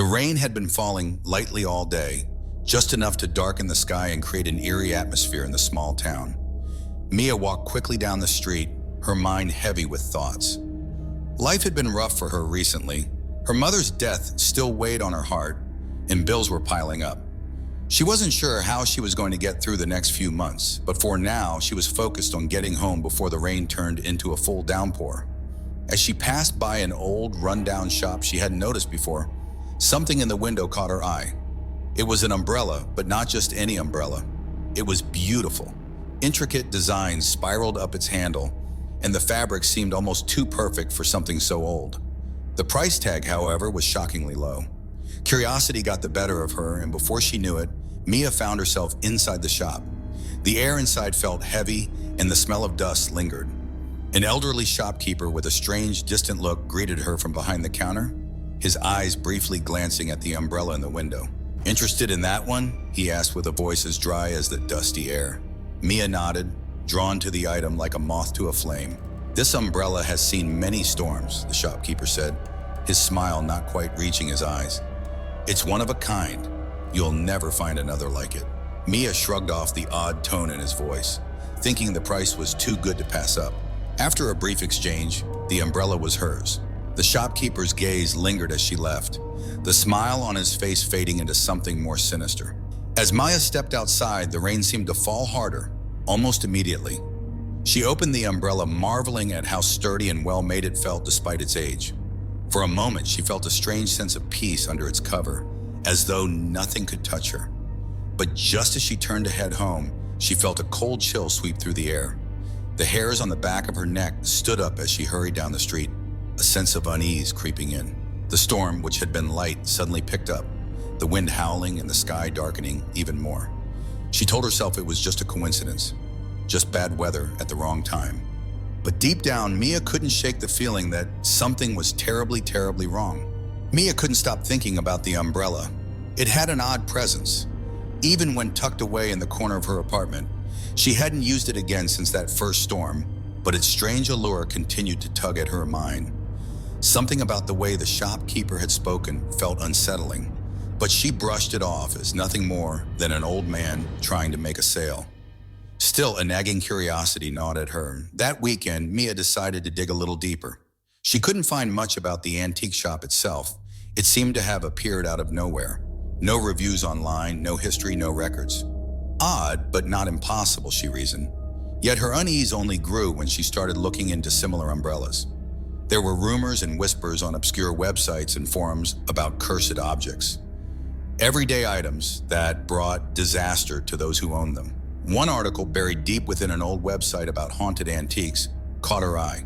rain had been falling lightly all day, just enough to darken the sky and create an eerie atmosphere in the small town. Mia walked quickly down the street, her mind heavy with thoughts. Life had been rough for her recently. Her mother's death still weighed on her heart, and bills were piling up. She wasn't sure how she was going to get through the next few months, but for now, she was focused on getting home before the rain turned into a full downpour. As she passed by an old, run-down shop she hadn't noticed before, something in the window caught her eye. It was an umbrella, but not just any umbrella. It was beautiful. Intricate designs spiraled up its handle, and the fabric seemed almost too perfect for something so old. The price tag, however, was shockingly low. Curiosity got the better of her, and before she knew it, Mia found herself inside the shop. The air inside felt heavy, and the smell of dust lingered. An elderly shopkeeper with a strange, distant look greeted her from behind the counter, his eyes briefly glancing at the umbrella in the window. "Interested in that one?" he asked with a voice as dry as the dusty air. Mia nodded, drawn to the item like a moth to a flame. "This umbrella has seen many storms," the shopkeeper said, his smile not quite reaching his eyes. "It's one of a kind. You'll never find another like it." Mia shrugged off the odd tone in his voice, thinking the price was too good to pass up. After a brief exchange, the umbrella was hers. The shopkeeper's gaze lingered as she left, the smile on his face fading into something more sinister. As Maya stepped outside, the rain seemed to fall harder, almost immediately. She opened the umbrella, marveling at how sturdy and well-made it felt despite its age. For a moment, she felt a strange sense of peace under its cover, as though nothing could touch her. But just as she turned to head home, she felt a cold chill sweep through the air. The hairs on the back of her neck stood up as she hurried down the street, a sense of unease creeping in. The storm, which had been light, suddenly picked up, the wind howling and the sky darkening even more. She told herself it was just a coincidence, just bad weather at the wrong time. But deep down, Mia couldn't shake the feeling that something was terribly, terribly wrong. Mia couldn't stop thinking about the umbrella. It had an odd presence. Even when tucked away in the corner of her apartment, she hadn't used it again since that first storm, but its strange allure continued to tug at her mind. Something about the way the shopkeeper had spoken felt unsettling, but she brushed it off as nothing more than an old man trying to make a sale. Still, a nagging curiosity gnawed at her. That weekend, Mia decided to dig a little deeper. She couldn't find much about the antique shop itself. It seemed to have appeared out of nowhere. No reviews online, no history, no records. Odd, but not impossible, she reasoned. Yet her unease only grew when she started looking into similar umbrellas. There were rumors and whispers on obscure websites and forums about cursed objects. Everyday items that brought disaster to those who owned them. One article buried deep within an old website about haunted antiques caught her eye.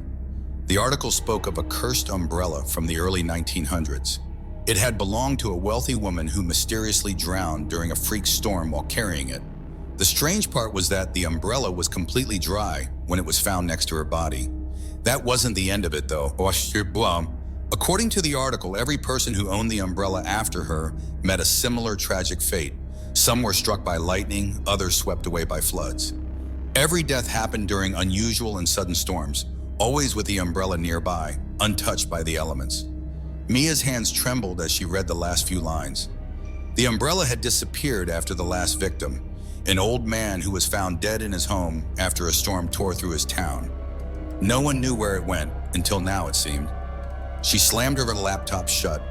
The article spoke of a cursed umbrella from the early 1900s. It had belonged to a wealthy woman who mysteriously drowned during a freak storm while carrying it. The strange part was that the umbrella was completely dry when it was found next to her body. That wasn't the end of it, though. According to the article, every person who owned the umbrella after her met a similar tragic fate. Some were struck by lightning, others swept away by floods. Every death happened during unusual and sudden storms, always with the umbrella nearby, untouched by the elements. Mia's hands trembled as she read the last few lines. The umbrella had disappeared after the last victim, an old man who was found dead in his home after a storm tore through his town. No one knew where it went, until now it seemed. She slammed her laptop shut,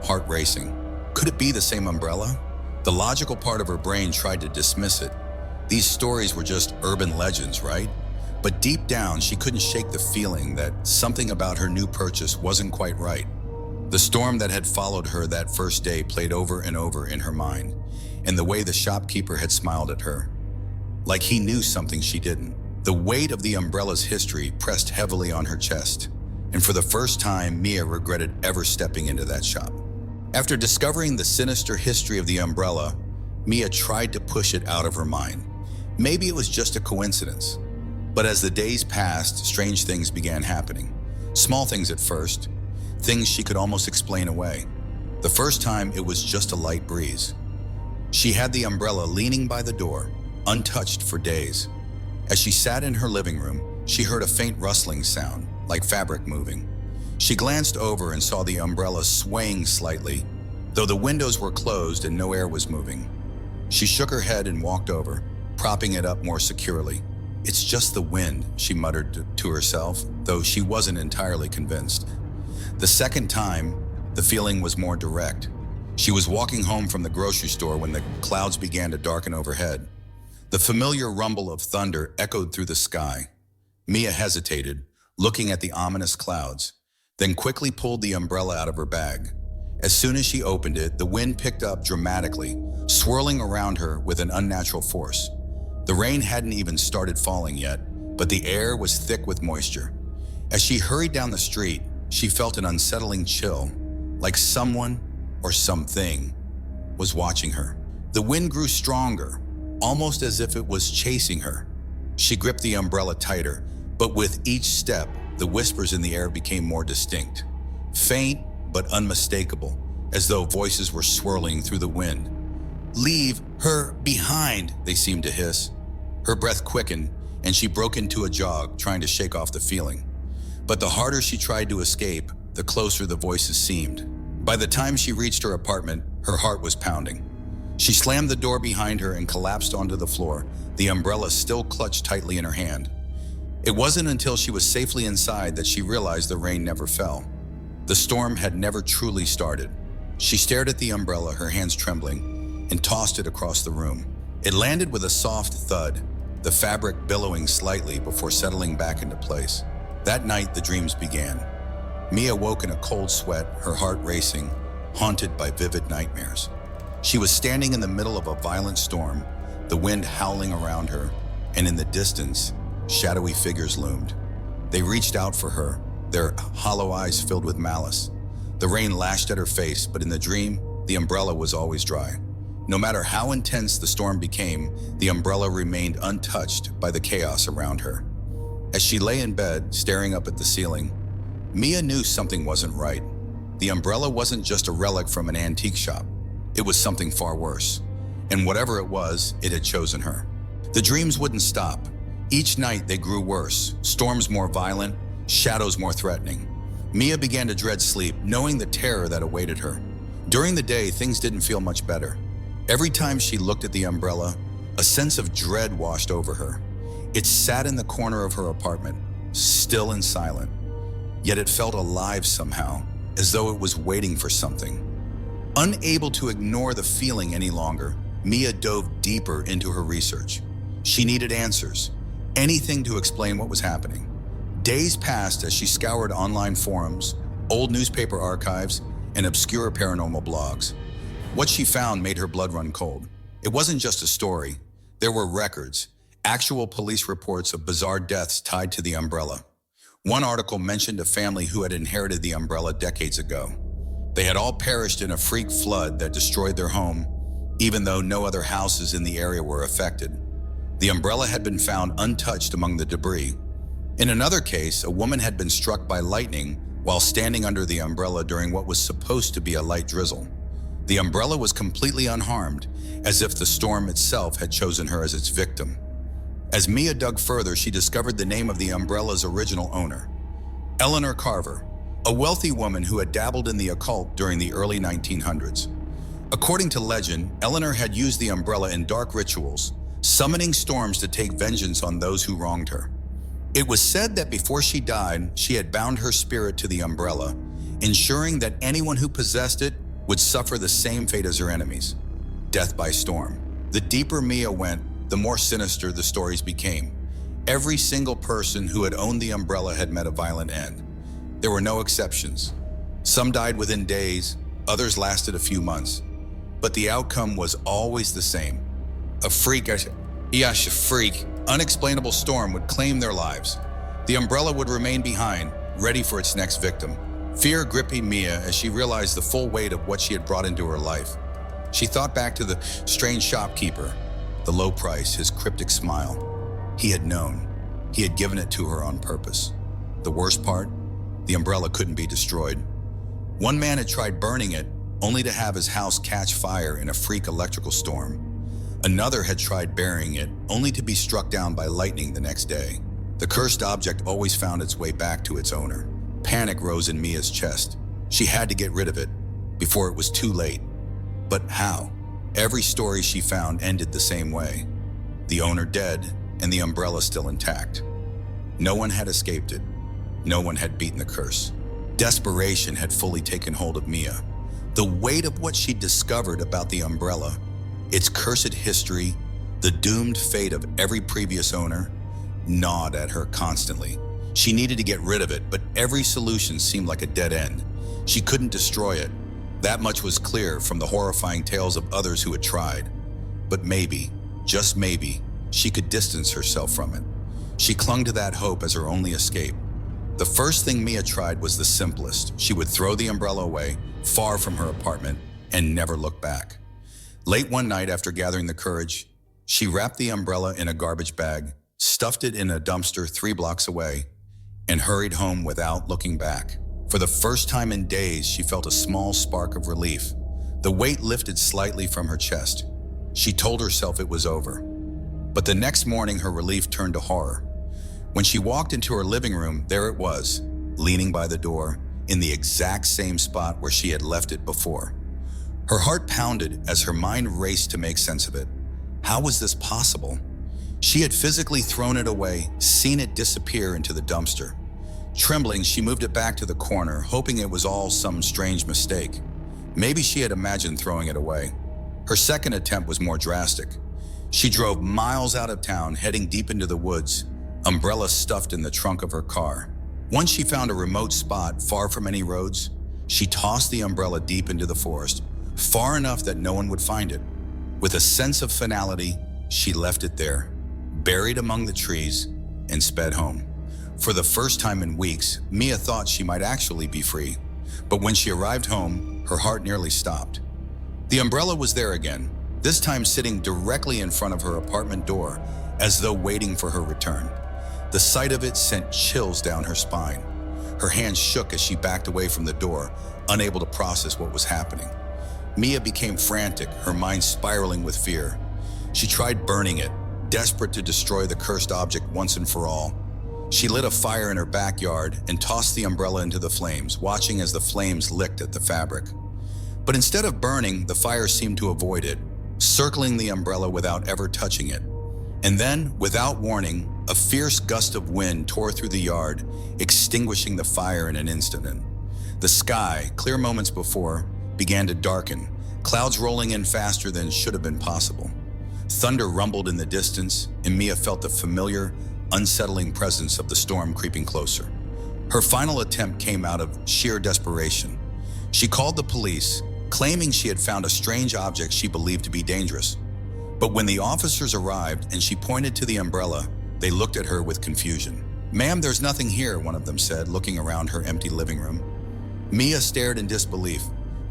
heart racing. Could it be the same umbrella? The logical part of her brain tried to dismiss it. These stories were just urban legends, right? But deep down, she couldn't shake the feeling that something about her new purchase wasn't quite right. The storm that had followed her that first day played over and over in her mind, and the way the shopkeeper had smiled at her, like he knew something she didn't. The weight of the umbrella's history pressed heavily on her chest, and for the first time, Mia regretted ever stepping into that shop. After discovering the sinister history of the umbrella, Mia tried to push it out of her mind. Maybe it was just a coincidence. But as the days passed, strange things began happening. Small things at first, things she could almost explain away. The first time, it was just a light breeze. She had the umbrella leaning by the door, untouched for days. As she sat in her living room, she heard a faint rustling sound, like fabric moving. She glanced over and saw the umbrella swaying slightly, though the windows were closed and no air was moving. She shook her head and walked over, propping it up more securely. "It's just the wind," she muttered to herself, though she wasn't entirely convinced. The second time, the feeling was more direct. She was walking home from the grocery store when the clouds began to darken overhead. The familiar rumble of thunder echoed through the sky. Mia hesitated, looking at the ominous clouds, then quickly pulled the umbrella out of her bag. As soon as she opened it, the wind picked up dramatically, swirling around her with an unnatural force. The rain hadn't even started falling yet, but the air was thick with moisture. As she hurried down the street, she felt an unsettling chill, like someone or something was watching her. The wind grew stronger, almost as if it was chasing her. She gripped the umbrella tighter, but with each step, the whispers in the air became more distinct. Faint but unmistakable, as though voices were swirling through the wind. "Leave her behind," they seemed to hiss. Her breath quickened, and she broke into a jog, trying to shake off the feeling. But the harder she tried to escape, the closer the voices seemed. By the time she reached her apartment, her heart was pounding. She slammed the door behind her and collapsed onto the floor, the umbrella still clutched tightly in her hand. It wasn't until she was safely inside that she realized the rain never fell. The storm had never truly started. She stared at the umbrella, her hands trembling, and tossed it across the room. It landed with a soft thud, the fabric billowing slightly before settling back into place. That night, the dreams began. Mia woke in a cold sweat, her heart racing, haunted by vivid nightmares. She was standing in the middle of a violent storm, the wind howling around her, and in the distance, shadowy figures loomed. They reached out for her, their hollow eyes filled with malice. The rain lashed at her face, but in the dream, the umbrella was always dry. No matter how intense the storm became, the umbrella remained untouched by the chaos around her. As she lay in bed, staring up at the ceiling, Mia knew something wasn't right. The umbrella wasn't just a relic from an antique shop. It was something far worse. And whatever it was, it had chosen her. The dreams wouldn't stop. Each night they grew worse, storms more violent, shadows more threatening. Mia began to dread sleep, knowing the terror that awaited her. During the day, things didn't feel much better. Every time she looked at the umbrella, a sense of dread washed over her. It sat in the corner of her apartment, still and silent. Yet it felt alive somehow, as though it was waiting for something. Unable to ignore the feeling any longer, Mia dove deeper into her research. She needed answers, anything to explain what was happening. Days passed as she scoured online forums, old newspaper archives, and obscure paranormal blogs. What she found made her blood run cold. It wasn't just a story. There were records, actual police reports of bizarre deaths tied to the umbrella. One article mentioned a family who had inherited the umbrella decades ago. They had all perished in a freak flood that destroyed their home, even though no other houses in the area were affected. The umbrella had been found untouched among the debris. In another case, a woman had been struck by lightning while standing under the umbrella during what was supposed to be a light drizzle. The umbrella was completely unharmed, as if the storm itself had chosen her as its victim. As Mia dug further, she discovered the name of the umbrella's original owner, Eleanor Carver, a wealthy woman who had dabbled in the occult during the early 1900s. According to legend, Eleanor had used the umbrella in dark rituals, summoning storms to take vengeance on those who wronged her. It was said that before she died, she had bound her spirit to the umbrella, ensuring that anyone who possessed it would suffer the same fate as her enemies, death by storm. The deeper Mia went, the more sinister the stories became. Every single person who had owned the umbrella had met a violent end. There were no exceptions. Some died within days, others lasted a few months. But the outcome was always the same. A freak, unexplainable storm would claim their lives. The umbrella would remain behind, ready for its next victim. Fear gripping Mia as she realized the full weight of what she had brought into her life. She thought back to the strange shopkeeper, the low price, his cryptic smile. He had known. He had given it to her on purpose. The worst part? The umbrella couldn't be destroyed. One man had tried burning it, only to have his house catch fire in a freak electrical storm. Another had tried burying it, only to be struck down by lightning the next day. The cursed object always found its way back to its owner. Panic rose in Mia's chest. She had to get rid of it before it was too late. But how? Every story she found ended the same way. The owner dead and the umbrella still intact. No one had escaped it. No one had beaten the curse. Desperation had fully taken hold of Mia. The weight of what she'd discovered about the umbrella, its cursed history, the doomed fate of every previous owner, gnawed at her constantly. She needed to get rid of it, but every solution seemed like a dead end. She couldn't destroy it. That much was clear from the horrifying tales of others who had tried. But maybe, just maybe, she could distance herself from it. She clung to that hope as her only escape. The first thing Mia tried was the simplest. She would throw the umbrella away, far from her apartment, and never look back. Late one night, after gathering the courage, she wrapped the umbrella in a garbage bag, stuffed it in a dumpster 3 blocks away, and hurried home without looking back. For the first time in days, she felt a small spark of relief. The weight lifted slightly from her chest. She told herself it was over. But the next morning, her relief turned to horror. When she walked into her living room, there it was, leaning by the door, in the exact same spot where she had left it before. Her heart pounded as her mind raced to make sense of it. How was this possible? She had physically thrown it away, seen it disappear into the dumpster. Trembling, she moved it back to the corner, hoping it was all some strange mistake. Maybe she had imagined throwing it away. Her second attempt was more drastic. She drove miles out of town, heading deep into the woods, umbrella stuffed in the trunk of her car. Once she found a remote spot far from any roads, she tossed the umbrella deep into the forest, far enough that no one would find it. With a sense of finality, she left it there, buried among the trees, and sped home. For the first time in weeks, Mia thought she might actually be free. But when she arrived home, her heart nearly stopped. The umbrella was there again, this time sitting directly in front of her apartment door, as though waiting for her return. The sight of it sent chills down her spine. Her hands shook as she backed away from the door, unable to process what was happening. Mia became frantic, her mind spiraling with fear. She tried burning it, desperate to destroy the cursed object once and for all. She lit a fire in her backyard and tossed the umbrella into the flames, watching as the flames licked at the fabric. But instead of burning, the fire seemed to avoid it, circling the umbrella without ever touching it. And then, without warning, a fierce gust of wind tore through the yard, extinguishing the fire in an instant. The sky, clear moments before, began to darken, clouds rolling in faster than should have been possible. Thunder rumbled in the distance, and Mia felt the familiar, unsettling presence of the storm creeping closer. Her final attempt came out of sheer desperation. She called the police, claiming she had found a strange object she believed to be dangerous. But when the officers arrived and she pointed to the umbrella, they looked at her with confusion. "Ma'am, there's nothing here," one of them said, looking around her empty living room. Mia stared in disbelief.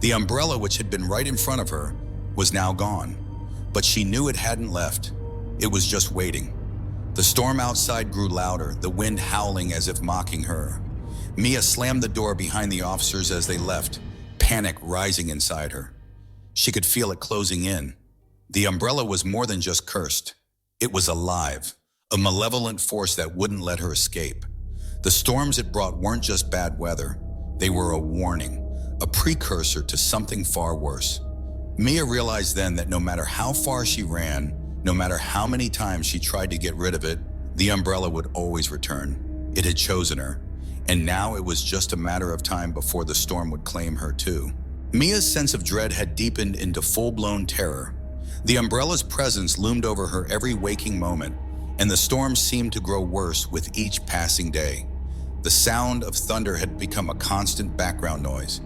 The umbrella, which had been right in front of her, was now gone. But she knew it hadn't left. It was just waiting. The storm outside grew louder, the wind howling as if mocking her. Mia slammed the door behind the officers as they left, panic rising inside her. She could feel it closing in. The umbrella was more than just cursed. It was alive, a malevolent force that wouldn't let her escape. The storms it brought weren't just bad weather. They were a warning, a precursor to something far worse. Mia realized then that no matter how far she ran, no matter how many times she tried to get rid of it, the umbrella would always return. It had chosen her, and now it was just a matter of time before the storm would claim her too. Mia's sense of dread had deepened into full-blown terror. The umbrella's presence loomed over her every waking moment, and the storm seemed to grow worse with each passing day. The sound of thunder had become a constant background noise,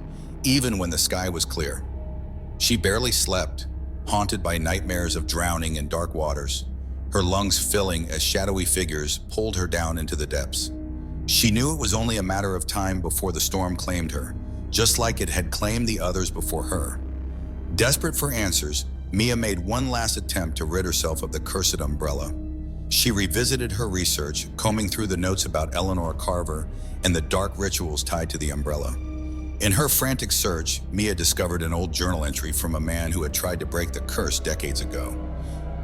even when the sky was clear. She barely slept, haunted by nightmares of drowning in dark waters, her lungs filling as shadowy figures pulled her down into the depths. She knew it was only a matter of time before the storm claimed her, just like it had claimed the others before her. Desperate for answers, Mia made one last attempt to rid herself of the cursed umbrella. She revisited her research, combing through the notes about Eleanor Carver and the dark rituals tied to the umbrella. In her frantic search, Mia discovered an old journal entry from a man who had tried to break the curse decades ago.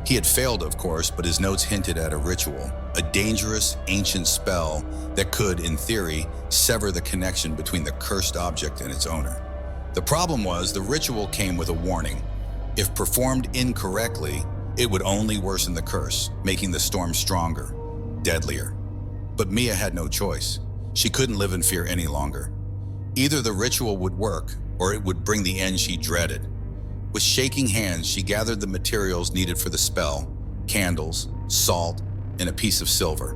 He had failed, of course, but his notes hinted at a ritual, a dangerous, ancient spell that could, in theory, sever the connection between the cursed object and its owner. The problem was the ritual came with a warning. If performed incorrectly, it would only worsen the curse, making the storm stronger, deadlier. But Mia had no choice. She couldn't live in fear any longer. Either the ritual would work, or it would bring the end she dreaded. With shaking hands, she gathered the materials needed for the spell: candles, salt, and a piece of silver.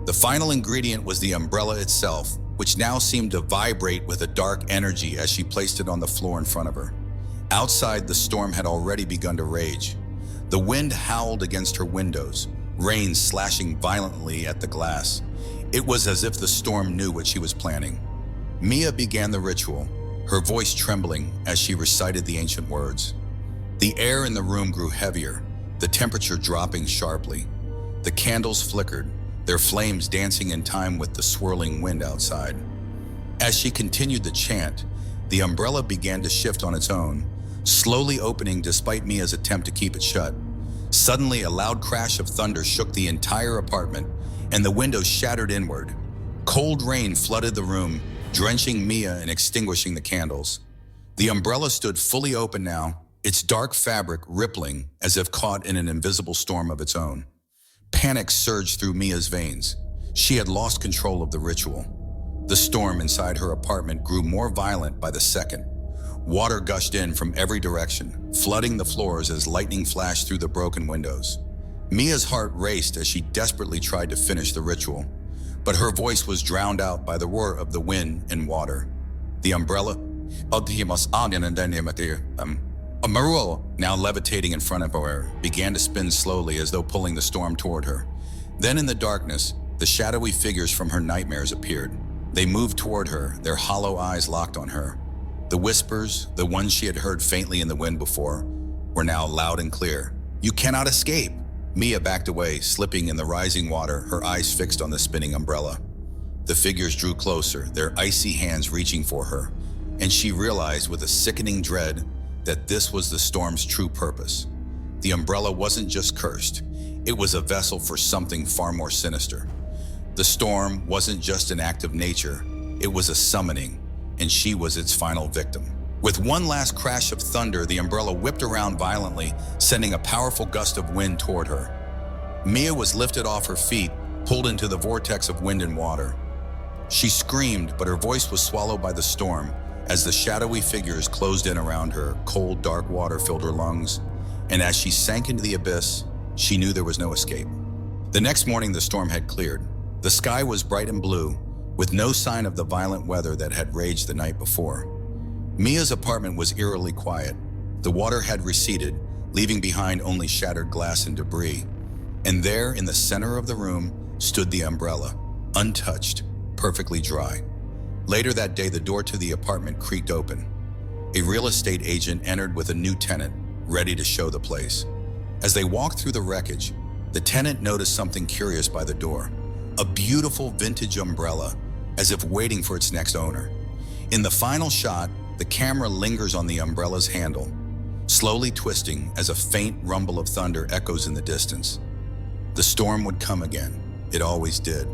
The final ingredient was the umbrella itself, which now seemed to vibrate with a dark energy as she placed it on the floor in front of her. Outside, the storm had already begun to rage. The wind howled against her windows, rain slashing violently at the glass. It was as if the storm knew what she was planning. Mia began the ritual, her voice trembling as she recited the ancient words. The air in the room grew heavier, the temperature dropping sharply. The candles flickered, their flames dancing in time with the swirling wind outside. As she continued the chant, the umbrella began to shift on its own, slowly opening despite Mia's attempt to keep it shut. Suddenly, a loud crash of thunder shook the entire apartment, and the windows shattered inward. Cold rain flooded the room, drenching Mia and extinguishing the candles. The umbrella stood fully open now, its dark fabric rippling as if caught in an invisible storm of its own. Panic surged through Mia's veins. She had lost control of the ritual. The storm inside her apartment grew more violent by the second. Water gushed in from every direction, flooding the floors as lightning flashed through the broken windows. Mia's heart raced as she desperately tried to finish the ritual, but her voice was drowned out by the roar of the wind and water. The umbrella, a Maruo, now levitating in front of her, began to spin slowly as though pulling the storm toward her. Then in the darkness, the shadowy figures from her nightmares appeared. They moved toward her, their hollow eyes locked on her. The whispers, the ones she had heard faintly in the wind before, were now loud and clear. "You cannot escape!" Mia backed away, slipping in the rising water, her eyes fixed on the spinning umbrella. The figures drew closer, their icy hands reaching for her, and she realized with a sickening dread that this was the storm's true purpose. The umbrella wasn't just cursed, it was a vessel for something far more sinister. The storm wasn't just an act of nature, it was a summoning, and she was its final victim. With one last crash of thunder, the umbrella whipped around violently, sending a powerful gust of wind toward her. Mia was lifted off her feet, pulled into the vortex of wind and water. She screamed, but her voice was swallowed by the storm. As the shadowy figures closed in around her, cold, dark water filled her lungs, and as she sank into the abyss, she knew there was no escape. The next morning, the storm had cleared. The sky was bright and blue, with no sign of the violent weather that had raged the night before. Mia's apartment was eerily quiet. The water had receded, leaving behind only shattered glass and debris. And there, in the center of the room, stood the umbrella, untouched, perfectly dry. Later that day, the door to the apartment creaked open. A real estate agent entered with a new tenant, ready to show the place. As they walked through the wreckage, the tenant noticed something curious by the door: a beautiful vintage umbrella, as if waiting for its next owner. In the final shot, the camera lingers on the umbrella's handle, slowly twisting as a faint rumble of thunder echoes in the distance. The storm would come again. It always did.